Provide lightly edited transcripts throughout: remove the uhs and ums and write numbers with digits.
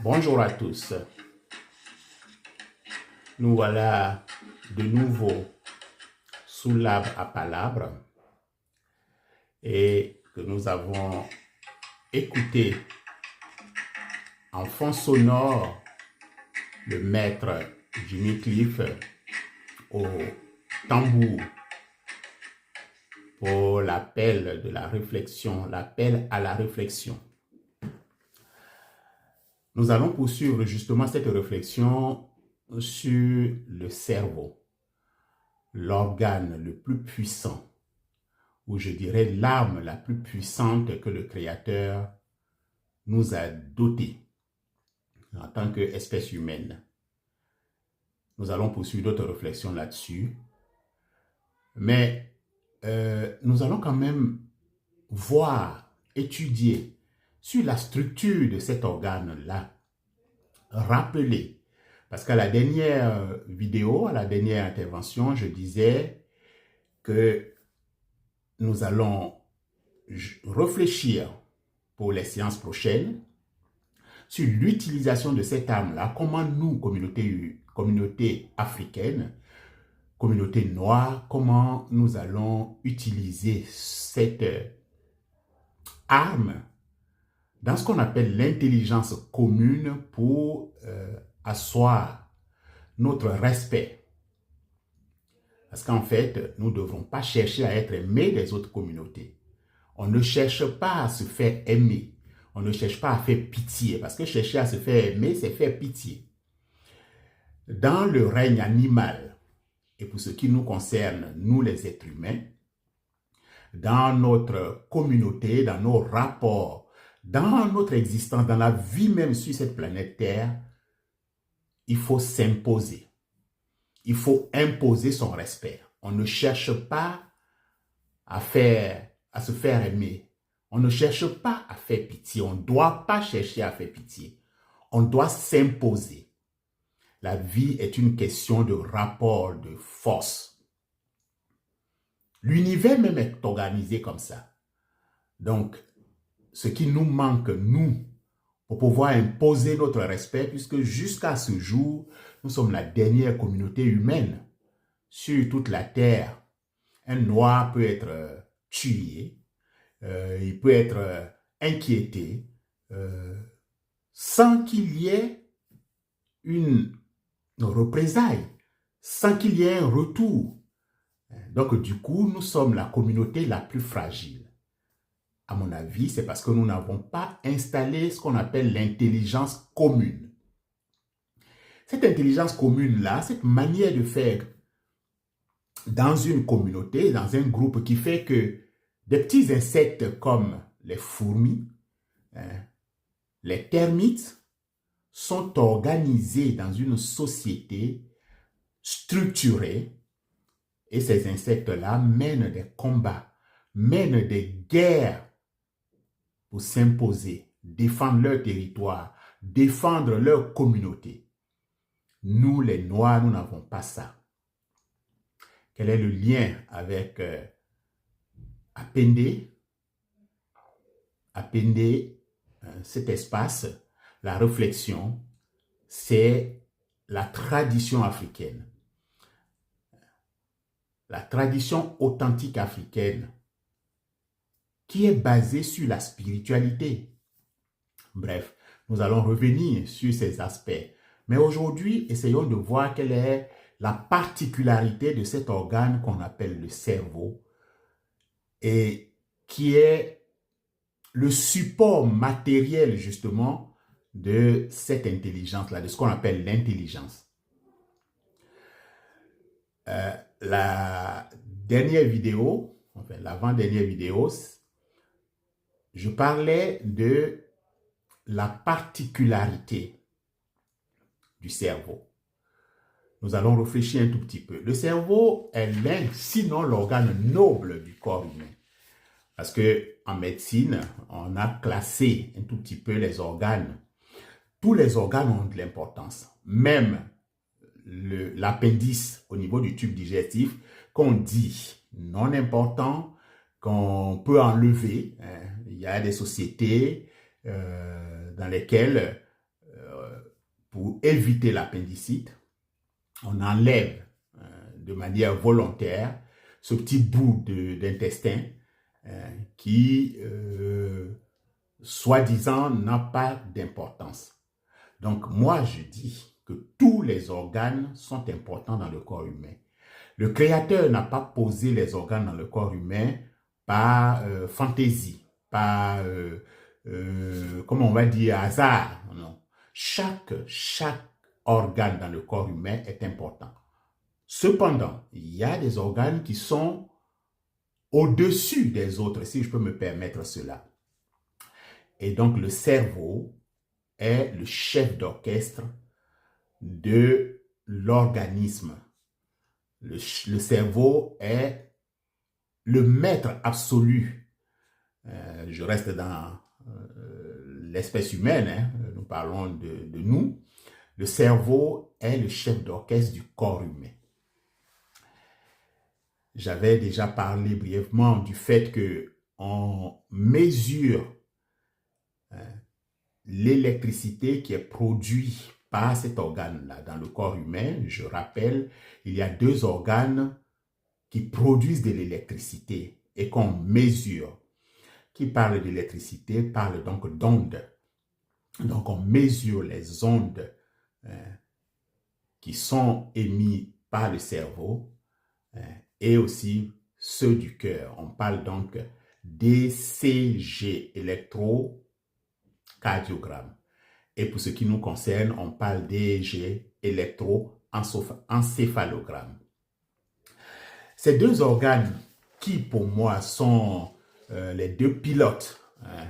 Bonjour à tous, nous voilà de nouveau sous l'arbre à palabres et que nous avons écouté en fond sonore le maître Jimmy Cliff au tambour pour l'appel de la réflexion, l'appel à la réflexion. Nous allons poursuivre justement cette réflexion sur le cerveau, l'organe le plus puissant, ou je dirais l'arme la plus puissante que le Créateur nous a dotée en tant qu'espèce humaine. Nous allons poursuivre d'autres réflexions là-dessus, mais nous allons quand même voir, étudier sur la structure de cet organe-là, rappeler, parce qu'à la dernière vidéo, à la dernière intervention, je disais que nous allons réfléchir pour les séances prochaines sur l'utilisation de cette arme-là, comment nous, communauté africaine, communauté noire, comment nous allons utiliser cette arme dans ce qu'on appelle l'intelligence commune pour asseoir notre respect. Parce qu'en fait, nous ne devrons pas chercher à être aimés des autres communautés. On ne cherche pas à se faire aimer. On ne cherche pas à faire pitié. Parce que chercher à se faire aimer, c'est faire pitié. Dans le règne animal, et pour ce qui nous concerne, nous les êtres humains, dans notre communauté, dans nos rapports, dans notre existence, dans la vie même sur cette planète Terre, il faut s'imposer. Il faut imposer son respect. On ne cherche pas à se faire aimer. On ne cherche pas à faire pitié. On ne doit pas chercher à faire pitié. On doit s'imposer. La vie est une question de rapport, de force. L'univers même est organisé comme ça. Donc, ce qui nous manque, nous, pour pouvoir imposer notre respect, puisque jusqu'à ce jour, nous sommes la dernière communauté humaine sur toute la Terre. Un noir peut être tué, il peut être inquiété, sans qu'il y ait une représailles, sans qu'il y ait un retour. Donc, du coup, nous sommes la communauté la plus fragile. À mon avis, c'est parce que nous n'avons pas installé ce qu'on appelle l'intelligence commune. Cette intelligence commune-là, cette manière de faire dans une communauté, dans un groupe qui fait que des petits insectes comme les fourmis, les termites, sont organisés dans une société structurée et ces insectes-là mènent des combats, mènent des guerres pour s'imposer, défendre leur territoire, défendre leur communauté. Nous, les Noirs, nous n'avons pas ça. Quel est le lien avec Apende? Apende, cet espace, la réflexion, c'est la tradition africaine. La tradition authentique africaine qui est basée sur la spiritualité. Bref, nous allons revenir sur ces aspects. Mais aujourd'hui, essayons de voir quelle est la particularité de cet organe qu'on appelle le cerveau et qui est le support matériel justement de cette intelligence-là, de ce qu'on appelle l'intelligence. La dernière vidéo, enfin l'avant-dernière vidéo, je parlais de la particularité du cerveau. Nous allons réfléchir un tout petit peu. Le cerveau est l'un, sinon l'organe noble du corps humain. Parce qu'en médecine, on a classé un tout petit peu les organes. Tous les organes ont de l'importance. Même l'appendice au niveau du tube digestif, qu'on dit non important, qu'on peut enlever. Il y a des sociétés dans lesquelles pour éviter l'appendicite, on enlève de manière volontaire ce petit bout d'intestin qui, soi-disant, n'a pas d'importance. Donc, moi, je dis que tous les organes sont importants dans le corps humain. Le Créateur n'a pas posé les organes dans le corps humain par fantaisie, par, comment on va dire, hasard. Non. Chaque organe dans le corps humain est important. Cependant, il y a des organes qui sont au-dessus des autres, si je peux me permettre cela. Et donc, le cerveau est le chef d'orchestre de l'organisme. Le cerveau est le maître absolu. Je reste dans l'espèce humaine, hein, nous parlons de nous. Le cerveau est le chef d'orchestre du corps humain. J'avais déjà parlé brièvement du fait qu'on mesure l'électricité qui est produite par cet organe-là dans le corps humain. Je rappelle, il y a 2 organes qui produisent de l'électricité et qu'on mesure. Qui parle d'électricité parle donc d'ondes. Donc on mesure les ondes qui sont émises par le cerveau et aussi ceux du cœur. On parle donc d'ECG, électrocardiogramme. Et pour ce qui nous concerne, on parle d'EEG, électroencéphalogramme. Ces 2 organes qui, pour moi, sont les 2 pilotes, hein,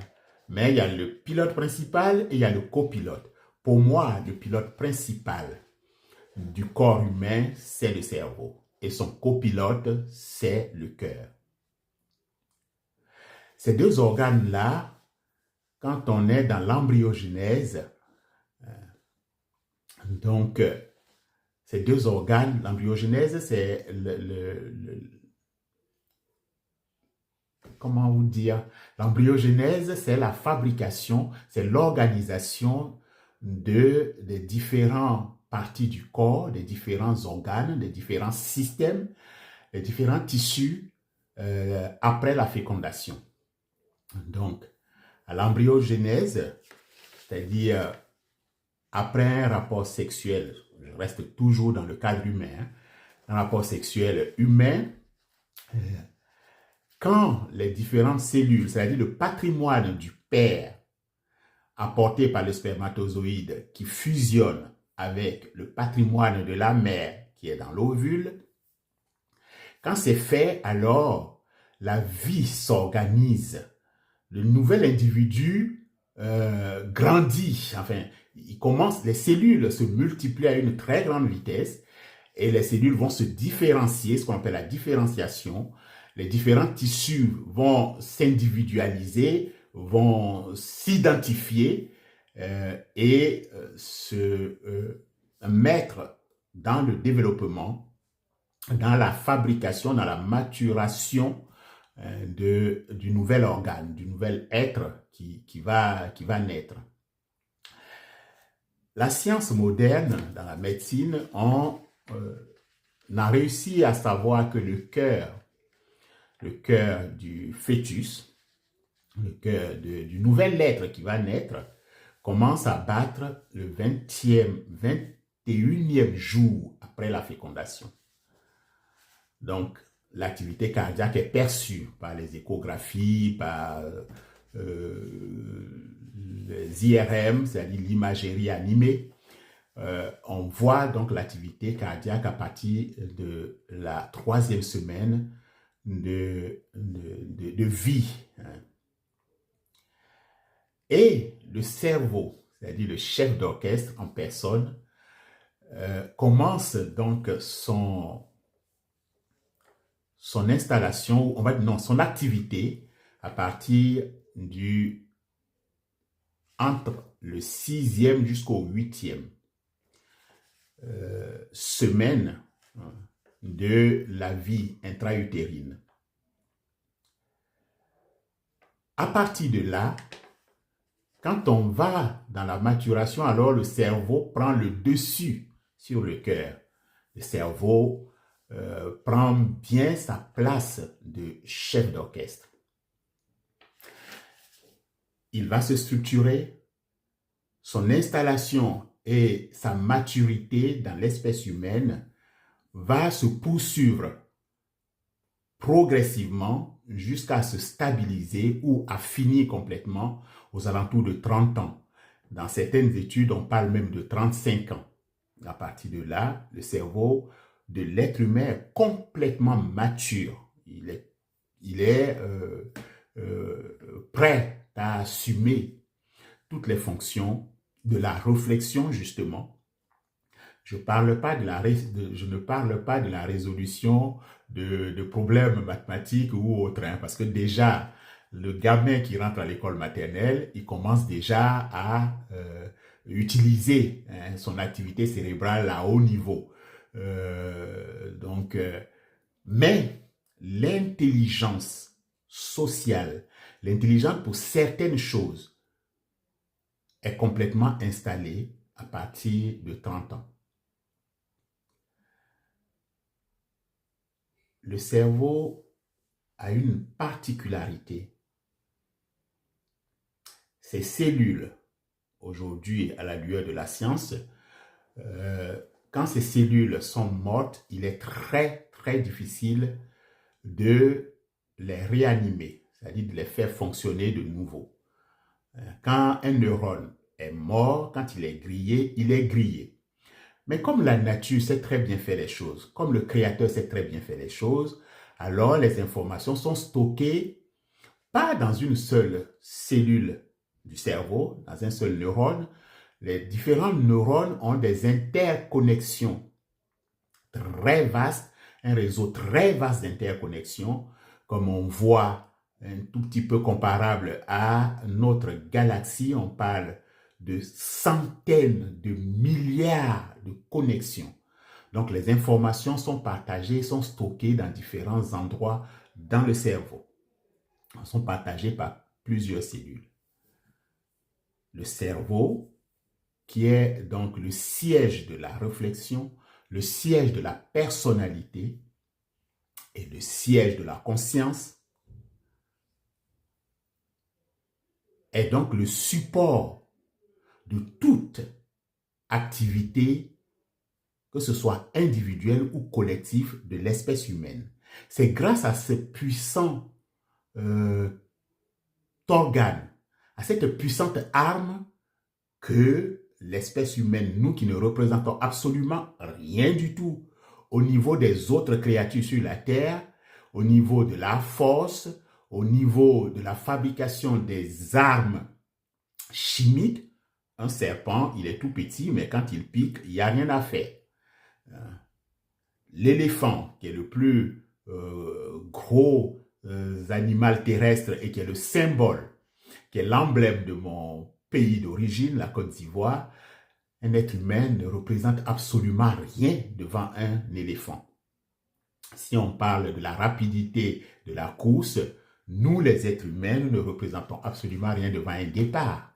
mais il y a le pilote principal et il y a le copilote. Pour moi, le pilote principal du corps humain, c'est le cerveau. Et son copilote, c'est le cœur. Ces 2 organes-là, quand on est dans l'embryogenèse, donc ces 2 organes, l'embryogenèse, c'est comment vous dire? L'embryogenèse, c'est la fabrication, c'est l'organisation des différentes parties du corps, des différents organes, des différents systèmes, des différents tissus après la fécondation. Donc, à l'embryogenèse, c'est-à-dire après un rapport sexuel, je reste toujours dans le cadre humain, hein, un rapport sexuel humain, quand les différentes cellules, c'est-à-dire le patrimoine du père apporté par le spermatozoïde qui fusionne avec le patrimoine de la mère qui est dans l'ovule, quand c'est fait, alors la vie s'organise. Le nouvel individu grandit, enfin, les cellules se multiplient à une très grande vitesse et les cellules vont se différencier, ce qu'on appelle la différenciation. Les différents tissus vont s'individualiser, vont s'identifier et se mettre dans le développement, dans la fabrication, dans la maturation du nouvel organe, du nouvel être qui va naître. La science moderne, dans la médecine, on a réussi à savoir que le cœur du fœtus, le cœur du nouvel être qui va naître, commence à battre le 21e jour après la fécondation. Donc, l'activité cardiaque est perçue par les échographies, par les IRM, c'est-à-dire l'imagerie animée. On voit donc l'activité cardiaque à partir de la 3e semaine de vie. Et le cerveau, c'est-à-dire le chef d'orchestre en personne, commence donc son installation, son activité à partir entre le 6e jusqu'au 8e semaine de la vie intra-utérine. À partir de là, Quand on va dans la maturation, alors le cerveau prend le dessus sur le cœur. Le cerveau prend bien sa place de chef d'orchestre. Il va se structurer, son installation et sa maturité dans l'espèce humaine va se poursuivre progressivement jusqu'à se stabiliser ou à finir complètement aux alentours de 30 ans. Dans certaines études, on parle même de 35 ans. À partir de là, le cerveau de l'être humain est complètement mature. Il est prêt à assumer toutes les fonctions de la réflexion, justement. Je ne parle pas de la résolution de problèmes mathématiques ou autres, hein, parce que déjà, le gamin qui rentre à l'école maternelle, il commence déjà à utiliser son activité cérébrale à haut niveau. Mais l'intelligence sociale, l'intelligence pour certaines choses est complètement installée à partir de 30 ans. Le cerveau a une particularité. Ces cellules, aujourd'hui à la lueur de la science, quand ces cellules sont mortes, il est très, très difficile de les réanimer, c'est-à-dire de les faire fonctionner de nouveau. Quand un neurone est mort, quand il est grillé, il est grillé. Mais comme la nature sait très bien faire les choses, comme le créateur sait très bien faire les choses, alors les informations sont stockées pas dans une seule cellule du cerveau, dans un seul neurone. Les différents neurones ont des interconnexions très vastes, un réseau très vaste d'interconnexions, comme on voit un tout petit peu comparable à notre galaxie. On parle de centaines de milliards de connexions. Donc, les informations sont partagées, sont stockées dans différents endroits dans le cerveau. Elles sont partagées par plusieurs cellules. Le cerveau, qui est donc le siège de la réflexion, le siège de la personnalité et le siège de la conscience, est donc le support de toute activité, que ce soit individuelle ou collective, de l'espèce humaine. C'est grâce à ce puissant organe, à cette puissante arme que l'espèce humaine, nous qui ne représentons absolument rien du tout au niveau des autres créatures sur la Terre, au niveau de la force, au niveau de la fabrication des armes chimiques. Un serpent, il est tout petit, mais quand il pique, il n'y a rien à faire. L'éléphant, qui est le plus gros animal terrestre et qui est le symbole, qui est l'emblème de mon pays d'origine, la Côte d'Ivoire, un être humain ne représente absolument rien devant un éléphant. Si on parle de la rapidité de la course, nous, les êtres humains, nous ne représentons absolument rien devant un guépard.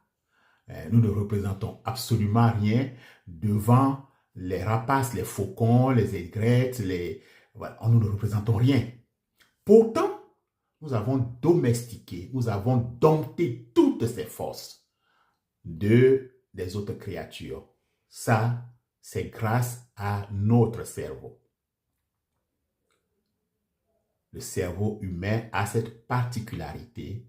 Nous ne représentons absolument rien devant les rapaces, les faucons, les aigrettes, voilà, nous ne représentons rien. Pourtant, nous avons domestiqué, nous avons dompté toutes ces forces des autres créatures. Ça, c'est grâce à notre cerveau. Le cerveau humain a cette particularité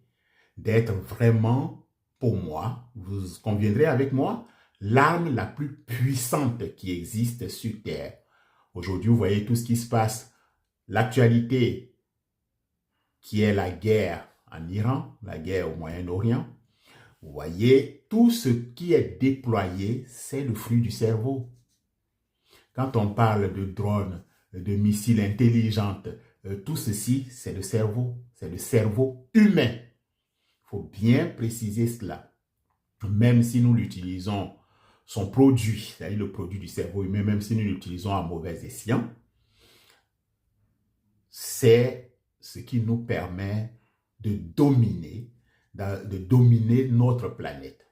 d'être vraiment, pour moi, vous conviendrez avec moi, l'arme la plus puissante qui existe sur Terre. Aujourd'hui, vous voyez tout ce qui se passe, l'actualité qui est la guerre en Iran, la guerre au Moyen-Orient. Vous voyez, tout ce qui est déployé, c'est le fruit du cerveau. Quand on parle de drones, de missiles intelligents, tout ceci, c'est le cerveau humain. Il faut bien préciser cela. Même si nous l'utilisons, son produit, c'est-à-dire le produit du cerveau humain, même si nous l'utilisons à mauvais escient, c'est ce qui nous permet de dominer notre planète.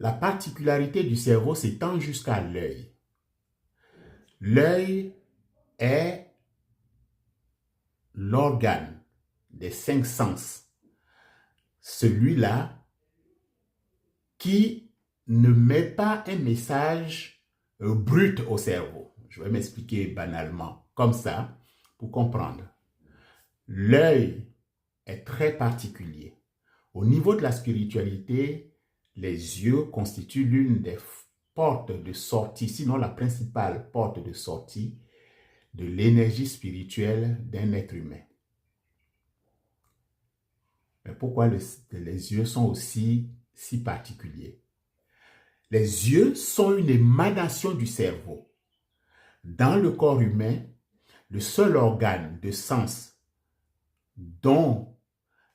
la particularité du cerveau s'étend jusqu'à l'œil. L'œil est l'organe des 5 sens, celui-là qui ne met pas un message brut au cerveau. Je vais m'expliquer banalement, comme ça, pour comprendre. L'œil est très particulier. Au niveau de la spiritualité, les yeux constituent l'une des portes de sortie, sinon la principale porte de sortie de l'énergie spirituelle d'un être humain. Mais pourquoi les yeux sont aussi si particuliers? Les yeux sont une émanation du cerveau. Dans le corps humain, le seul organe de sens dont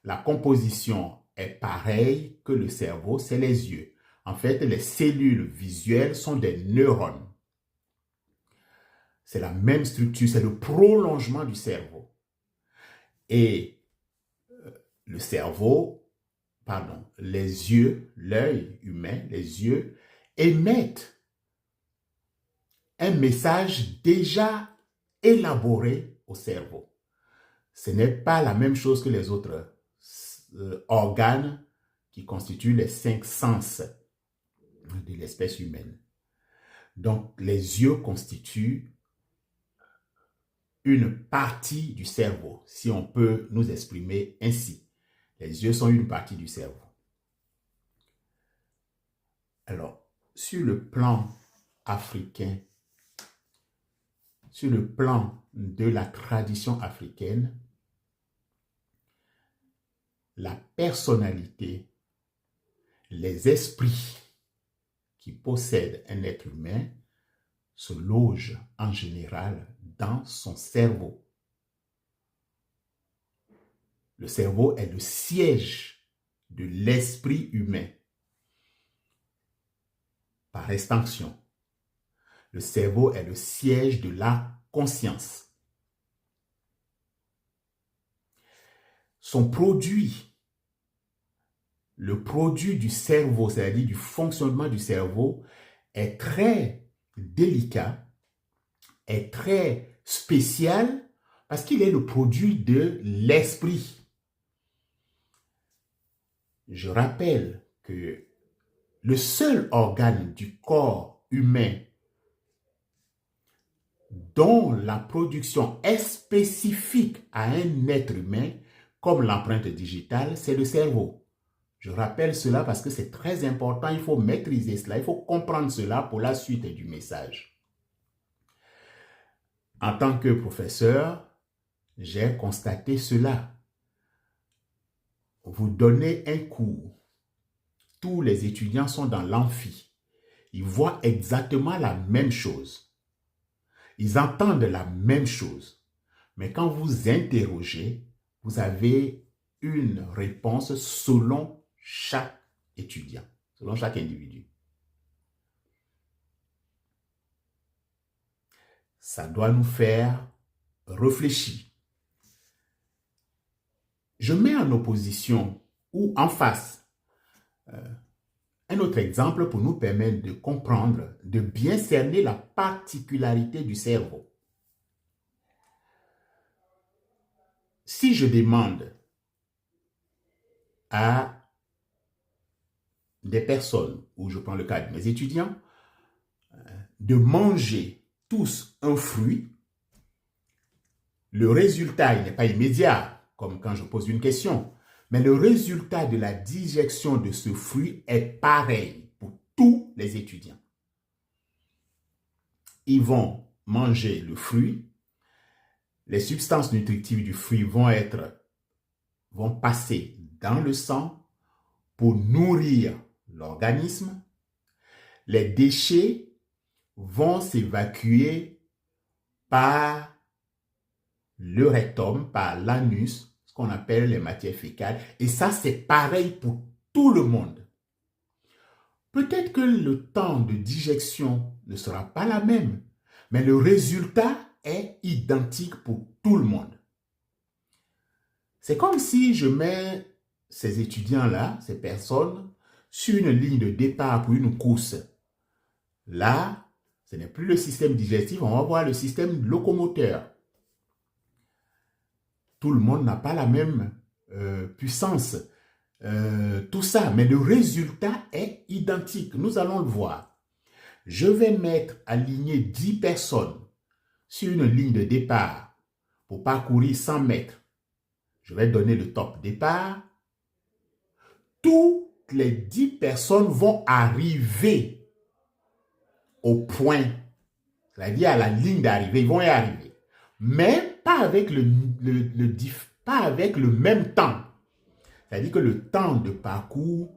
la composition est pareille que le cerveau, c'est les yeux. En fait, les cellules visuelles sont des neurones. C'est la même structure, c'est le prolongement du cerveau. Et le cerveau, pardon, les yeux, l'œil humain, les yeux émettent un message déjà élaboré au cerveau. Ce n'est pas la même chose que les autres organes qui constituent les 5 sens de l'espèce humaine. Donc, les yeux constituent une partie du cerveau, si on peut nous exprimer ainsi. Les yeux sont une partie du cerveau. Alors, sur le plan africain, sur le plan de la tradition africaine, la personnalité, les esprits qui possèdent un être humain se logent en général dans son cerveau. Le cerveau est le siège de l'esprit humain. Par extension, le cerveau est le siège de la conscience. Son produit, le produit du cerveau, c'est-à-dire du fonctionnement du cerveau, est très délicat, est très spécial, parce qu'il est le produit de l'esprit. Je rappelle que le seul organe du corps humain dont la production est spécifique à un être humain, comme l'empreinte digitale, c'est le cerveau. Je rappelle cela parce que c'est très important, il faut maîtriser cela, il faut comprendre cela pour la suite du message. En tant que professeur, j'ai constaté cela. Vous donnez un cours, tous les étudiants sont dans l'amphi, ils voient exactement la même chose. Ils entendent la même chose. Mais quand vous interrogez, vous avez une réponse selon chaque étudiant, selon chaque individu. Ça doit nous faire réfléchir. Je mets en opposition ou en face un autre exemple pour nous permettre de comprendre, de bien cerner la particularité du cerveau. Si je demande à des personnes, ou je prends le cas de mes étudiants, de manger tous un fruit, le résultat n'est pas immédiat, comme quand je pose une question, mais le résultat de la digestion de ce fruit est pareil pour tous les étudiants. Ils vont manger le fruit, les substances nutritives du fruit vont passer dans le sang pour nourrir l'organisme. Les déchets vont s'évacuer par le rectum, par l'anus, ce qu'on appelle les matières fécales. Et ça, c'est pareil pour tout le monde. Peut-être que le temps de digestion ne sera pas la même, mais le résultat est identique pour tout le monde. C'est comme si je mets ces étudiants-là, ces personnes, sur une ligne de départ pour une course, là, ce n'est plus le système digestif, on va voir le système locomoteur. Tout le monde n'a pas la même puissance, tout ça, mais le résultat est identique. Nous allons le voir. Je vais mettre aligner 10 personnes sur une ligne de départ pour parcourir 100 mètres. Je vais donner le top départ. Toutes les 10 personnes vont arriver au point, c'est-à-dire à la ligne d'arrivée, ils vont y arriver. Mais pas avec pas avec le même temps. C'est-à-dire que le temps de parcours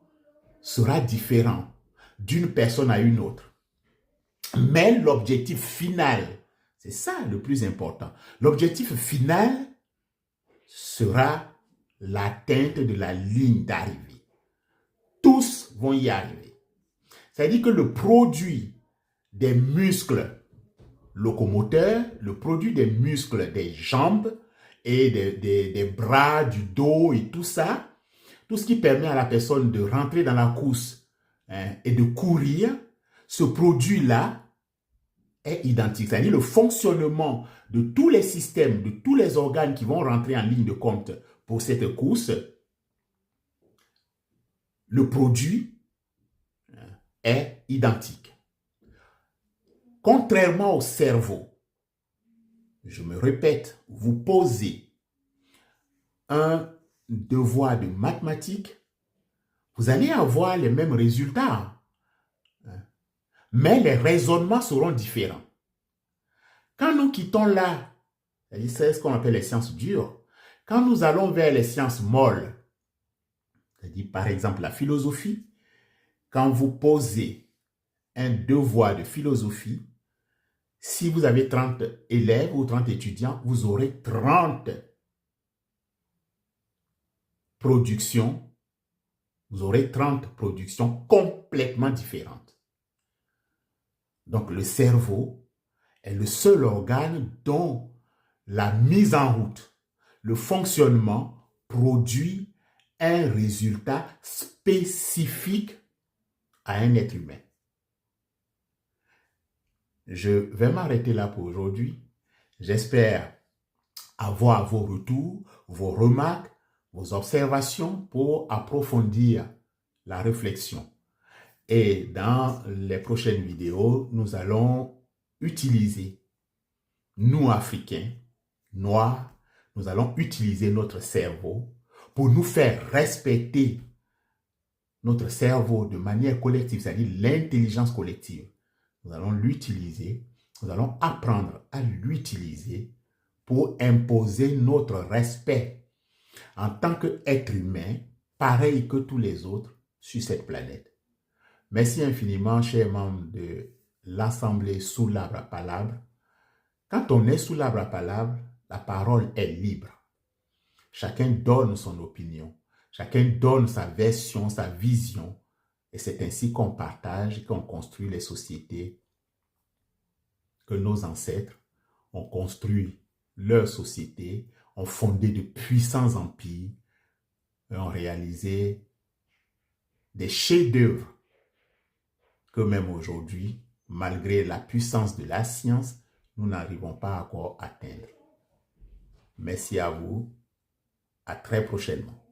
sera différent d'une personne à une autre. Mais l'objectif final, c'est ça le plus important. L'objectif final sera l'atteinte de la ligne d'arrivée. Tous vont y arriver. C'est-à-dire que le produit des muscles locomoteurs, le produit des muscles des jambes et des bras, du dos et tout ça, tout ce qui permet à la personne de rentrer dans la course et de courir, ce produit-là est identique. C'est-à-dire le fonctionnement de tous les systèmes, de tous les organes qui vont rentrer en ligne de compte pour cette course, le produit est identique. Contrairement au cerveau, je me répète, vous posez un devoir de mathématiques, vous allez avoir les mêmes résultats, mais les raisonnements seront différents. Quand nous quittons là, c'est ce qu'on appelle les sciences dures, quand nous allons vers les sciences molles, c'est-à-dire par exemple la philosophie, quand vous posez un devoir de philosophie, si vous avez 30 élèves ou 30 étudiants, vous aurez 30 productions, vous aurez 30 productions complètement différentes. Donc le cerveau est le seul organe dont la mise en route, le fonctionnement produit un résultat spécifique à un être humain. Je vais m'arrêter là pour aujourd'hui. J'espère avoir vos retours, vos remarques, vos observations pour approfondir la réflexion. Et dans les prochaines vidéos, nous allons utiliser, nous Africains, Noirs, nous allons utiliser notre cerveau pour nous faire respecter notre cerveau de manière collective, c'est-à-dire l'intelligence collective. Nous allons l'utiliser, nous allons apprendre à l'utiliser pour imposer notre respect en tant qu'être humain, pareil que tous les autres sur cette planète. Merci infiniment, chers membres de l'Assemblée sous l'arbre à palabre. Quand on est sous l'arbre à palabre, la parole est libre. Chacun donne son opinion, chacun donne sa version, sa vision, et c'est ainsi qu'on partage et qu'on construit les sociétés que nos ancêtres ont construit leur société, ont fondé de puissants empires et ont réalisé des chefs-d'œuvre que même aujourd'hui, malgré la puissance de la science, nous n'arrivons pas encore à atteindre. Merci à vous, à très prochainement.